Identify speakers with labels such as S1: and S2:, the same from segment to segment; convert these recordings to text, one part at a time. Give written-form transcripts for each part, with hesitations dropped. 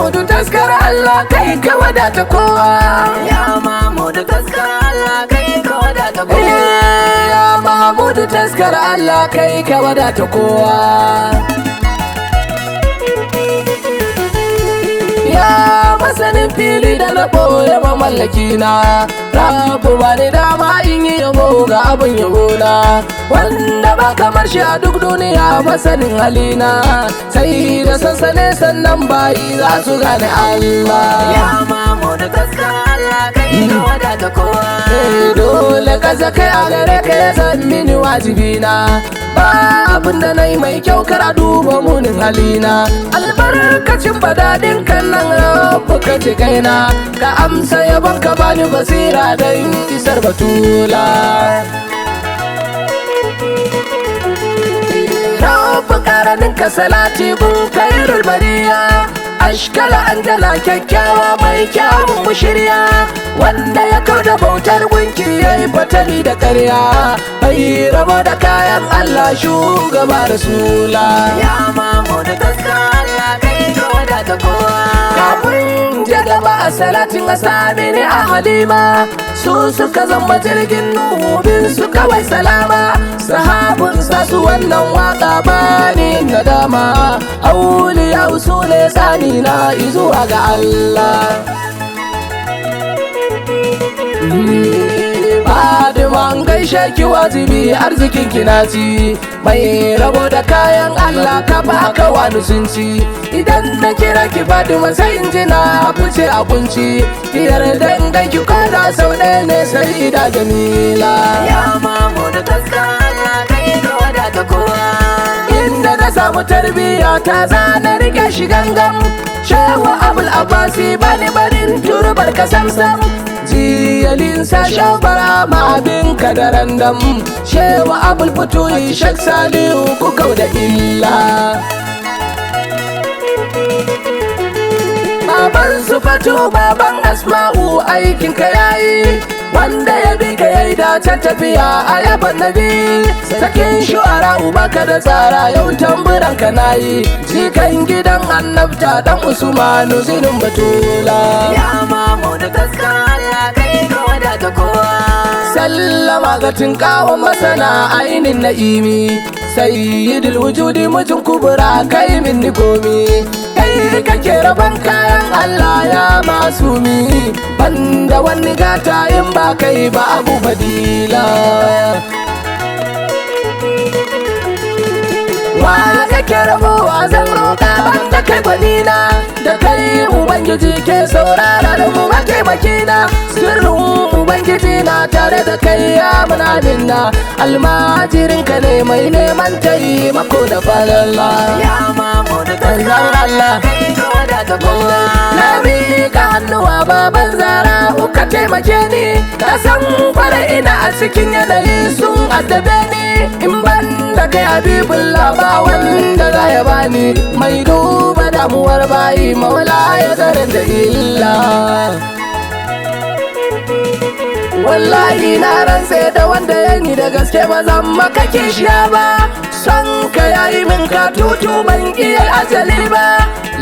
S1: Mamudu taskar Allah kai ka wadata kowa.
S2: Ya Mamudu taskar Allah kai ka wadata kowa.
S1: Ya Mamudu taskar Allah kai ka wadata kowa. Ya masanin fili da na ɓoye mamallaki na, Rabu ba ni dama in yi yabo ga abin yabo na, wanda ba kamar shi a duk duniya masanin halina, sai da sansane sannan bayi za su gane Allah.
S2: Ya Mamudu taskar Allah kai ka wadata kowa.
S1: Dole ka kai a gare ka ya san mini wajibi na, ba abin da na yi mai kyau kara duba munin halina. Albarkacin badadin kan nan rabu ka ce kaina, ka amsa yabon ka bani basira don isar batula. Rabu karanin ka salati bun kairul bariya, ashkala anjala kyakkyawa mai kyawun mushirya, wanda ya kauda bautar gunki ya yi fatali da karya, bai rabo da kayan Allah shugaba rasula.
S2: Ya Mamudu taskar Allah kai ka wadata kowa.
S1: Kafin jagaba a salatin asami ne a halima, su suka zama jirgin nubin su kawai salama, sahabun sa su wannan waka bani nadama, auliya su ne tsani na izuwa ga Allah. Fadiman gaishe ki wajibi arzikin kinati, mai rabo da kayan Allah ka ba ka wani sunci, idan na kira ki Fadima sai in ji na fice a kunci, yarda in ganki koda sau ɗaya ne sai da jamila.
S2: Ya Mamudu taskar Allah kai ka wadata kowa.
S1: Inda na samu tarbiyya ta zana rike shi gangan, Shehu Abul Abbasi bani barin turbar ka samsam, jiyalin sa shafara ma abin ka da randam, Shehu Abul Futuhi Shek Salihu ku kau da illa. Baban su fatu baban Asma'u aikin ka yayi, wanda ya bi ka yayi dacen tafiya a yaban nabi, sakin shu'ara baka da tsara yau tamburan ka nayi, jikan gidan annabta dan Usmanu zinin batula.
S2: Ya Mamudu taskar Allah kai ka wadata kowa.
S1: Sallama ga tinkawon masana ainin na'imi, sayyidul wujudi mutum kubura kai min ni komi, kai kake rabon kayan Allah ya masumi, banda wani gata in ba kai ba abu fadila. Wa kake rabowa zan roƙa banda kai gwanina, da kai Ubangiji ke saurara da mu mataimakina, sirrin Ubangiji na tare da kai ya munaninna, almajirinka ne mai neman taimako da falala.
S2: Ya Mamudu taskar Allah kai ka wadata kowa.
S1: Na miƙa hannuwa baban Zara ka taimake ni, ka san fara ina a cikin yanayi sun addabe ni, in ban da kai Habibullah ba wanda za ya bani, mai duba damuwar bayi maula ya zarar da illa. Wallahi na rantse da wanda ya ni da gaske ba zan maka kishiya ba, son ka yayi min ka tutu ban iya ajali ba,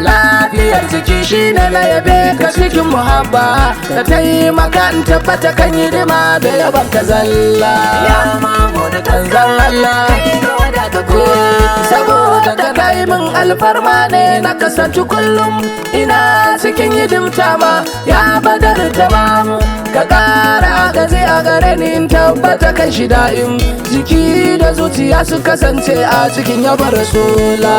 S1: lafiyar jiki shi ne na yabe ka cikin muhabba, ka taimaka in tabbata kan hidima da yaban ka zalla.
S2: Ya Mamudu taskar Allah kai ka wadata kowa.
S1: Saboda ka kai min alfarma ne na kasance kullum ina cikin hidimta ma ya badar tamamu, ka ƙara gazi a gare ni in tabbata kan shi da'im, jiki da zuciya su kasance a cikin yabar rasula.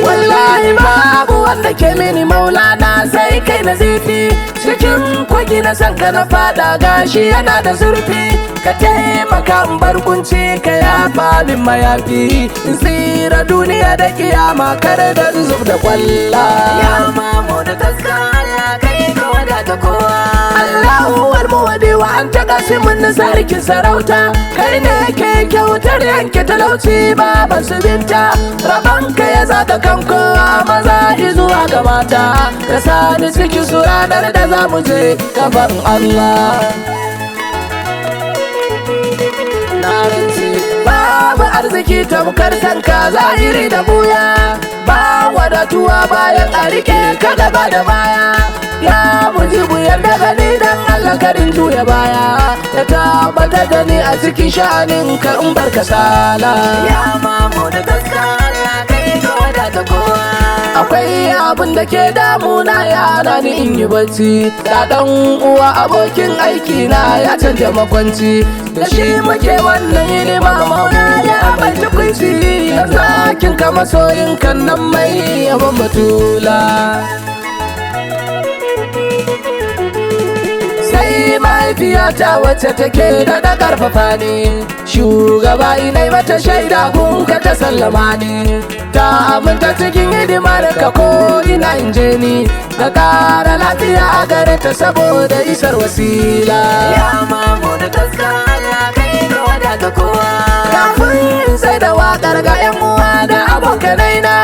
S1: Wallahi babu wanda ke mini maulana sai kai na zifi, cikin kogi na san ka na fada gashi yana da zurfi, ka taimaka in bar kunci ka yafa min mayafi, in tsira duniya da kiyama kare da zub da kwalla.
S2: Ya Mamudu taskar Allah kai ka wadata kowa.
S1: Allahu almuwadi wa anta qasimun sarkin sarauta, kai ne ke kyautar yanke talauci baban su binta, rabanka ya zaga kan kowa maza zuwa ga mata, ka sani cikin su ranar da za mu je gaban Allah. Na rantse babu arziki tamkar sanka zahiri da buya, ba wadatuwa bayan a rike ka gaba da baya. Ya mujibu yarda da ni dan Allah karin juya baya, ya tabbatar da ni a cikin sha'anin ka in bar kasala.
S2: Ya mamu da gaska Allah kai ka wadata kowa.
S1: Akwai abin da ke damuna ya hana ni in yi bacci, da dan uwa abokin aiki na ya canja makwanci, da shi muke wannan hidima mauna ya bai tukunci, da zakin ka masoyin kan nan mai yaban batula. Sai mahaifiyata wacce take da karfafa ni, shugaba inai mata shaida kun ka ta sallama ni, ta aminta cikin hidimar ka ko ina inje ni, da kara lafiya a gare ta saboda isar wasila.
S2: Ya mamu da gaska Allah kai ka wadata kowa.
S1: Kafin sai da wakar ga yan uwa da abokanai na,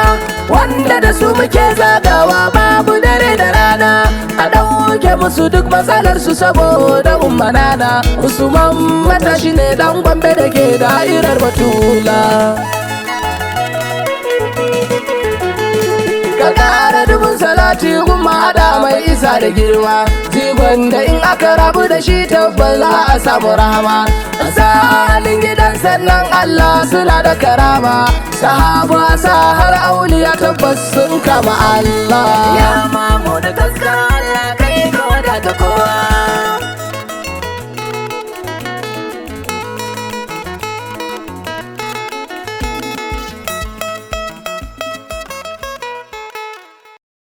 S1: wanda da su muke zagawa babu dare da rana, a ɗauke musu duk matsalar su saboda ummanana. Usman matashi ne dan Gombe da ke da'irar batula. Ka ƙara dubun salati gumma da mai isa da girma, jigon da in aka rabu da shi tabbas za a samu rahama. Sa halin gidan sannan Allah suna da karama, sahabu sa har auliya tabbas sun kama Allah.
S2: Ya mamu da gaska Allah kai ka wadata kowa.